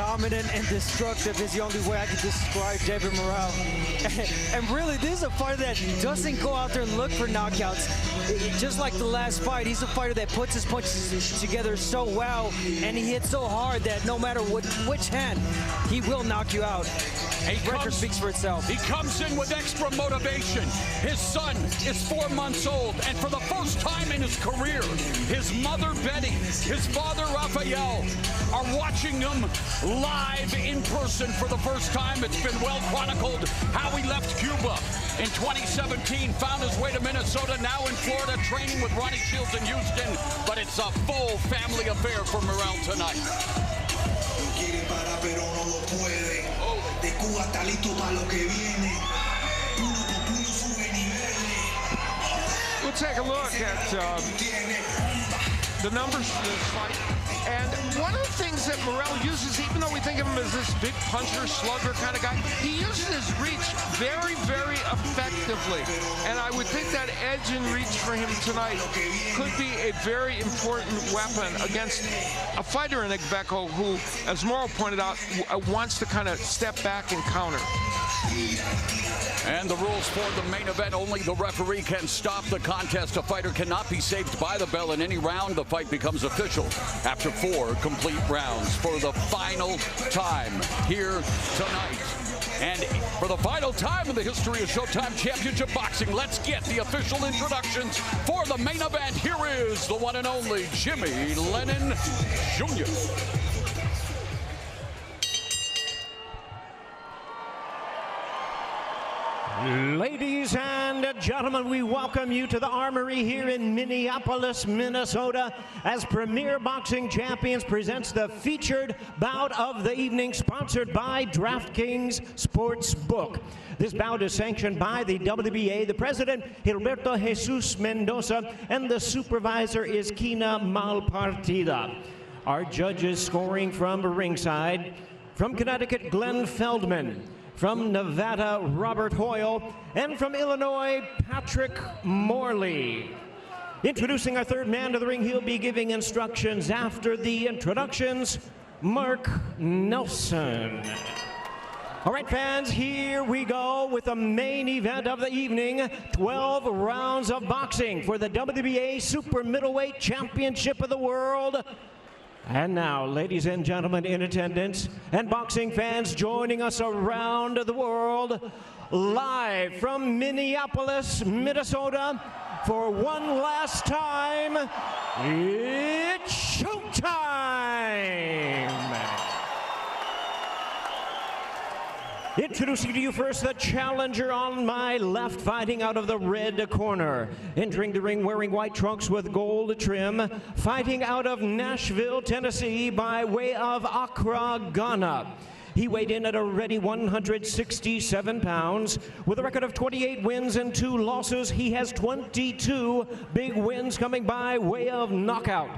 dominant and destructive is the only way I can describe David Morrell. And really, this is a fighter that doesn't go out there and look for knockouts. Just like the last fight, he's a fighter that puts his punches together so well, and he hits so hard that no matter which hand, he will knock you out. Record speaks for itself. He comes in with extra motivation. His son is 4 months old, and for the first time in his career, his mother Betty, his father Rafael are watching him live in person for the first time. It's been well chronicled how he left Cuba in 2017, found his way to Minnesota, now in Florida, training with Ronnie Shields in Houston. But it's a full family affair for Morrell tonight. We'll take a look at the numbers for this fight. And one of the things that Morrell uses, even though we think of him as this big puncher, slugger kind of guy, he uses his reach very, very effectively. And I would think that edge and reach for him tonight could be a very important weapon against a fighter in Agbeko who, as Morrell pointed out, wants to kind of step back and counter. And the rules for the main event: only the referee can stop the contest. A fighter cannot be saved by the bell in any round. The fight becomes official after 4 complete rounds for the final time here tonight. And for the final time in the history of Showtime Championship Boxing, let's get the official introductions for the main event. Here is the one and only Jimmy Lennon Jr. Ladies and gentlemen, we welcome you to the Armory here in Minneapolis, Minnesota, as Premier Boxing Champions presents the featured bout of the evening, sponsored by DraftKings Sportsbook. This bout is sanctioned by the WBA, the president, Gilberto Jesus Mendoza, and the supervisor is Kina Malpartida. Our judges scoring from ringside, from Connecticut, Glenn Feldman. From Nevada, Robert Hoyle, and from Illinois, Patrick Morley. Introducing our third man to the ring, he'll be giving instructions after the introductions, Mark Nelson. All right, fans, here we go with the main event of the evening, 12 rounds of boxing for the WBA Super Middleweight Championship of the World. And now, ladies and gentlemen in attendance and boxing fans joining us around the world, live from Minneapolis, Minnesota, for one last time, it's showtime! Introducing to you first the challenger on my left, fighting out of the red corner. Entering the ring wearing white trunks with gold trim, fighting out of Nashville, Tennessee by way of Accra, Ghana. He weighed in at a ready 167 pounds. With a record of 28 wins and 2 losses, he has 22 big wins coming by way of knockout.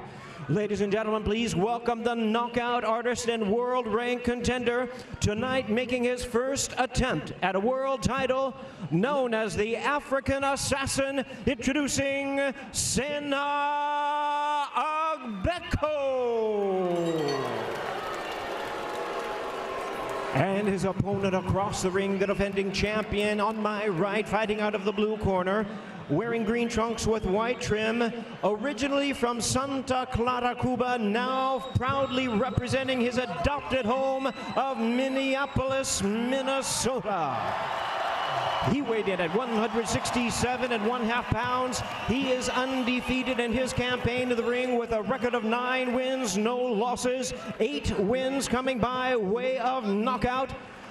Ladies and gentlemen, please welcome the knockout artist and world rank contender, tonight making his first attempt at a world title, known as the African Assassin, introducing Sena Agbeko. And his opponent across the ring, the defending champion on my right, fighting out of the blue corner, wearing green trunks with white trim, originally from Santa Clara, Cuba, now proudly representing his adopted home of Minneapolis, Minnesota. He weighed in at 167.5 pounds. He is undefeated in his campaign to the ring with a record of 9 wins, no losses, 8 wins coming by way of knockout.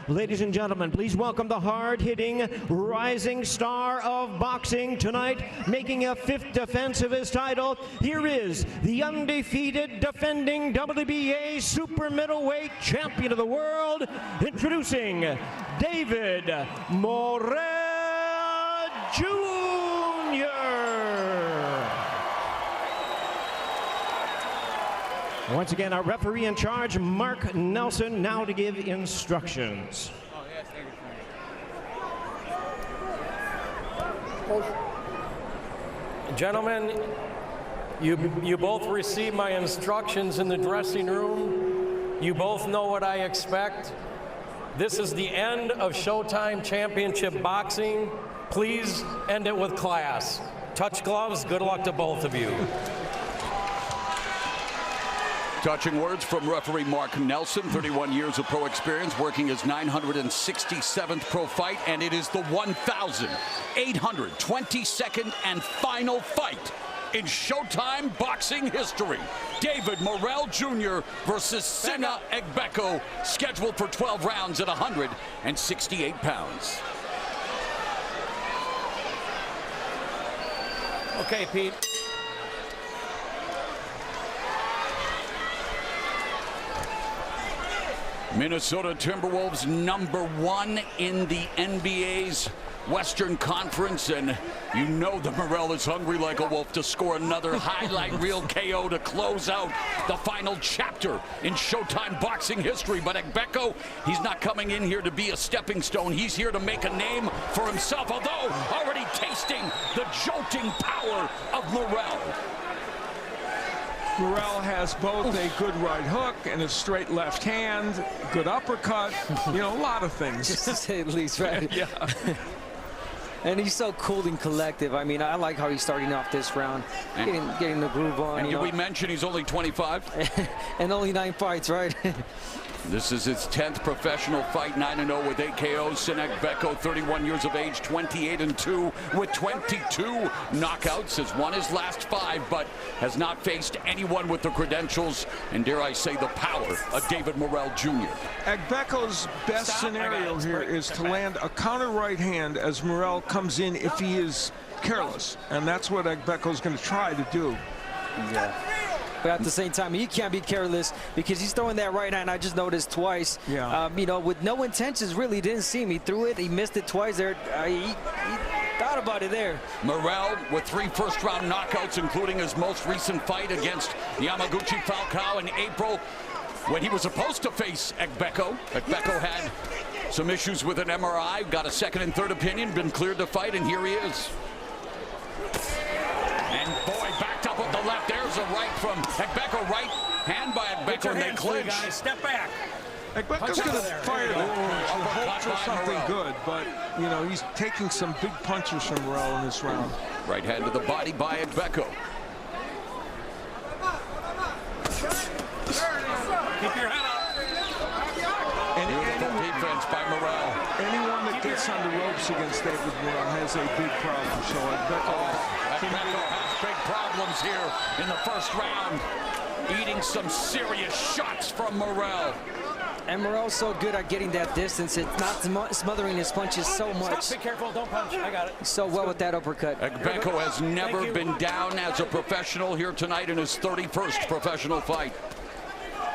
Ladies and gentlemen, please welcome the hard-hitting, rising star of boxing tonight, making a 5th defense of his title. Here is the undefeated, defending WBA Super Middleweight Champion of the World, introducing David Morrell Jr. Once again, our referee in charge, Mark Nelson, now to give instructions. Oh, yes, thank you. Gentlemen, you both received my instructions in the dressing room. You both know what I expect. This is the end of Showtime Championship Boxing. Please end it with class. Touch gloves. Good luck to both of you. Touching words from referee Mark Nelson, 31 years of pro experience, working his 967th pro fight, and it is the 1,822nd and final fight in Showtime boxing history. David Morrell Jr. versus Sinna Egbeko, scheduled for 12 rounds at 168 pounds. Okay, Pete. Minnesota Timberwolves #1 in the NBA's Western Conference, and you know that Morrell is hungry like a wolf to score another highlight reel KO to close out the final chapter in Showtime boxing history. But Egbeko, he's not coming in here to be a stepping stone. He's here to make a name for himself, although already tasting the jolting power of Morrell. Morrell has both a good right hook and a straight left hand, good uppercut, you know, a lot of things. Just to say the least, right? Yeah. And he's so cool and collective. I mean, I like how he's starting off this round, getting the groove on. And did we mention he's only 25? And only 9 fights, right? This is his 10th professional fight, 9-0 with 8 KOs. Sinna Egbeko, 31 years of age, 28-2 with 22 knockouts. Has won his last 5, but has not faced anyone with the credentials and, dare I say, the power of David Morrell Jr. Egbeko's best scenario here is to land a counter right hand as Morrell comes in if he is careless. And that's what Egbeko's going to try to do. Yeah. But at the same time, he can't be careless because he's throwing that right hand. I just noticed twice. Yeah. You know, with no intentions, really didn't see him. He threw it. He missed it twice there. He thought about it there. Morrell with 3 first-round knockouts, including his most recent fight against Yamaguchi Falcao in April when he was supposed to face Egbeko. Egbeko had some issues with an MRI, got a second and third opinion, been cleared to fight, and here he is. And boy, backed up with the left. There's a right from Egbeko. Right hand by Egbeko, and they clinch. Step back. Egbeko's going to fire that punch and hope for something good, but, you know, he's taking some big punches from Morrell in this round. Right hand to the body by Egbeko. Keep your head up. Beautiful defense by Morrell. Anyone that gets on the ropes against David Morrell has a big problem. So Egbeko has big problems here in the first round, eating some serious shots from Morrell. And Morrell's so good at getting that distance. It's not smothering his punches so much. Be careful, don't punch. I got it. So well with that uppercut. Egbeko has never been down as a professional here tonight in his 31st professional fight.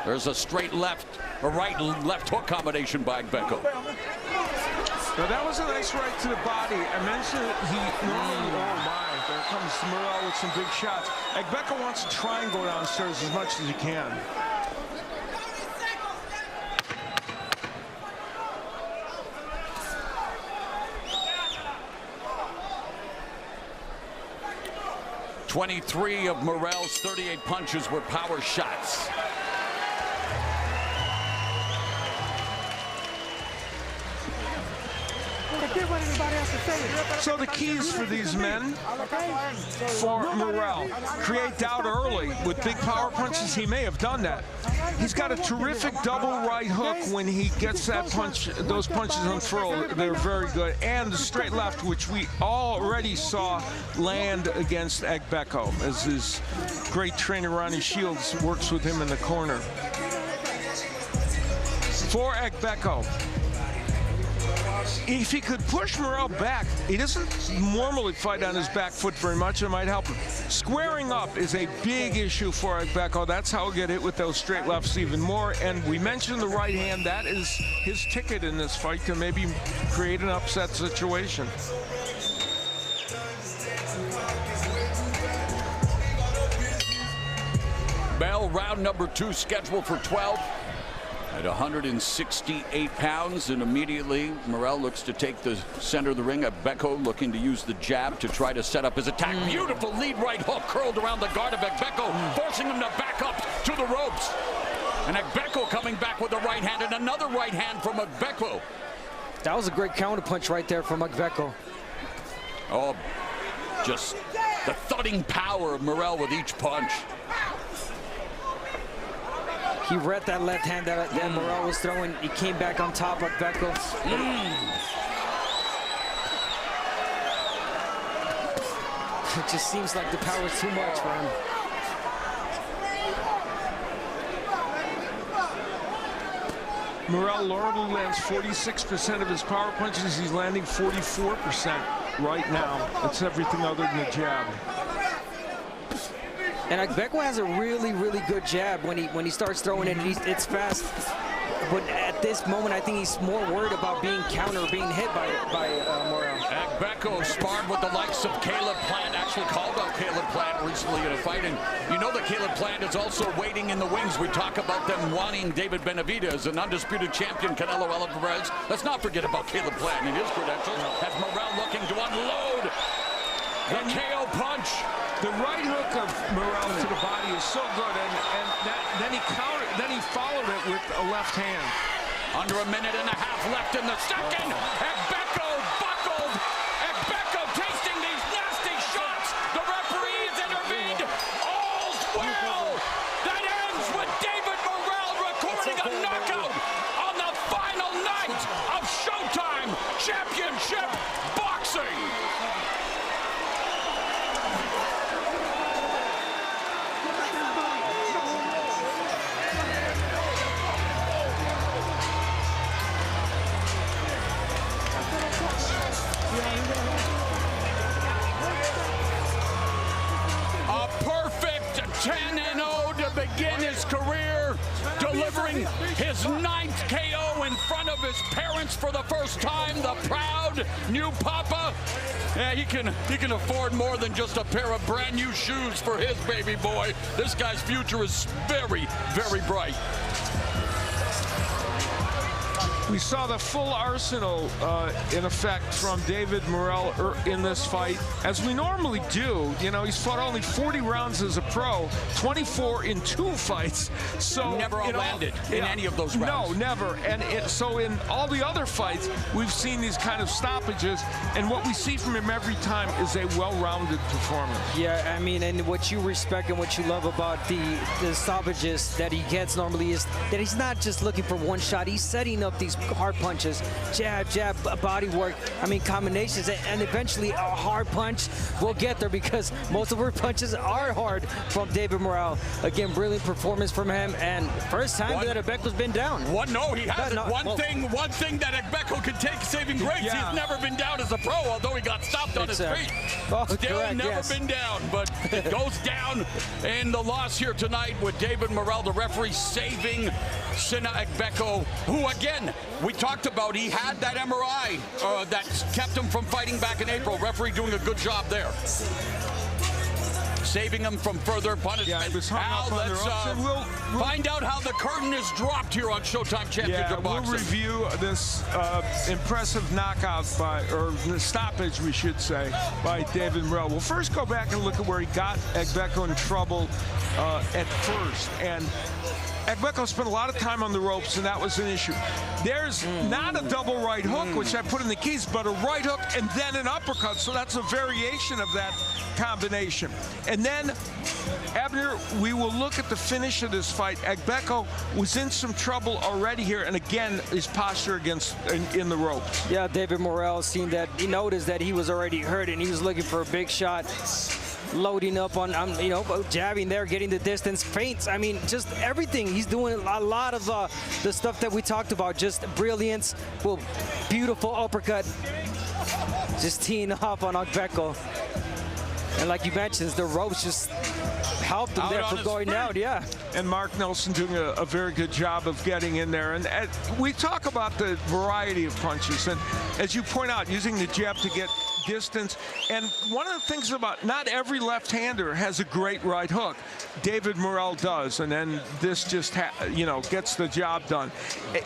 There's a straight left, a right left hook combination by Egbeko. Now that was a nice right to the body. I mentioned he normally, oh my, there comes Morrell with some big shots. Egbeko wants to try and go downstairs as much as he can. .23 of Morrell's 38 punches were power shots. So the keys for these men, for Morrell, create doubt early. With big power punches, he may have done that. He's got a terrific double right hook when he gets that punch, those punches unfurled. They're very good. And the straight left, which we already saw land against Egbeko, as his great trainer Ronnie Shields works with him in the corner. For Egbeko, if he could push Morrell back, he doesn't normally fight on his back foot very much. It might help him. Squaring up is a big issue for Egbeko. That's how he'll get hit with those straight lefts even more. And we mentioned the right hand. That is his ticket in this fight to maybe create an upset situation. Bell, round number 2 scheduled for 12. At 168 pounds, and immediately Morrell looks to take the center of the ring. Egbeko looking to use the jab to try to set up his attack. Beautiful lead right hook curled around the guard of Egbeko, forcing him to back up to the ropes. And Agbeko coming back with a right hand and another right hand from Agbeko. That was a great counter punch right there from Agbeko. Oh, just the thudding power of Morrell with each punch. He read that left hand that Morrell was throwing. He came back on top of Agbeko. It just seems like the power is too much for him. Morrell normally lands 46% of his power punches. He's landing 44% right now. That's everything other than the jab. And Agbeko has a really, really good jab when he starts throwing it. It's fast. But at this moment, I think he's more worried about being countered, being hit by Morrell. Agbeko sparred with the likes of Caleb Plant, actually called out Caleb Plant recently in a fight. And you know that Caleb Plant is also waiting in the wings. We talk about them wanting David Benavidez, an undisputed champion, Canelo Alvarez. Let's not forget about Caleb Plant and his credentials. As Morrell looking to unload the KO punch. The right hook of Morrell to the body is so good, and then he followed it with a left hand. Under a minute and a half left in the second. Agbeko buckled. Agbeko tasting these nasty shots. The referee has intervened. All's well. That ends with David Morrell recording a knockout on the final night of Showtime Championship Boxing. A perfect 10-0 to begin his career, delivering his 9th KO in front of his parents for the first time. The proud new papa. Yeah, he can afford more than just a pair of brand new shoes for his baby boy. This guy's future is very, very bright. We saw the full arsenal in effect from David Morrell in this fight, as we normally do. You know, he's fought only 40 rounds as a pro, 24 in 2 fights. So never landed in any of those rounds. No, never. And so in all the other fights, we've seen these kind of stoppages, and what we see from him every time is a well-rounded performance. Yeah, I mean, and what you respect and what you love about the stoppages that he gets normally is that he's not just looking for one shot. He's setting up these hard punches, jab, body work, I mean combinations, and eventually a hard punch will get there, because most of our punches are hard from David Morrell. Again, brilliant performance from him, and first time that Agbeko's been down. No, he hasn't. One thing that Agbeko can take saving grace. Yeah. He's never been down as a pro, although he got stopped on his feet. Still never been down, but it goes down in the loss here tonight with David Morrell, the referee, saving Sina Agbeko, who again, we talked about, he had that MRI that kept him from fighting back in April. Referee doing a good job there, saving him from further punishment. Yeah, it was hung up on let's their own. We'll find out how the curtain is dropped here on Showtime Championship Boxing. We'll review this impressive knockout or the stoppage, we should say, by David Morrell. We'll first go back and look at where he got Agbeko in trouble at first. And Agbeko spent a lot of time on the ropes, and that was an issue. There's not a double right hook, which I put in the keys, but a right hook and then an uppercut. So that's a variation of that combination. And then, Abner, we will look at the finish of this fight. Agbeko was in some trouble already here, and again, his posture in the ropes. Yeah, David Morrell seen that. He noticed that he was already hurt, and he was looking for a big shot. Loading up on jabbing there, getting the distance, feints. I mean, just everything. He's doing a lot of the stuff that we talked about. Just brilliance. Well, beautiful uppercut. Just teeing off on Agbeko. And like you mentioned, the ropes just helped him there for going out. Yeah. And Mark Nelson doing a very good job of getting in there. And we talk about the variety of punches, and as you point out, using the jab to get distance. And one of the things about, not every left-hander has a great right hook. David Morrell does, and then this just gets the job done.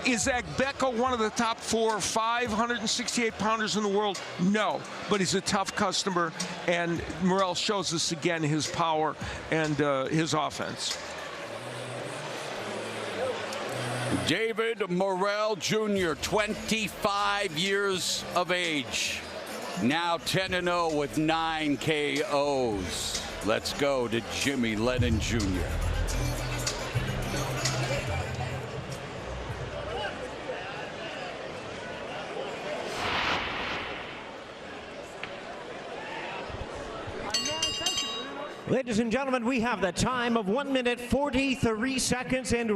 Is Agbeko one of the top 4 or 5 168-pounders in the world? No, but he's a tough customer, and Morrell shows us again his power and his offense. David Morrell Jr., 25 years of age. Now 10-0 with 9 KOs. Let's go to Jimmy Lennon Jr. Ladies and gentlemen, we have the time of 1 minute 43 seconds in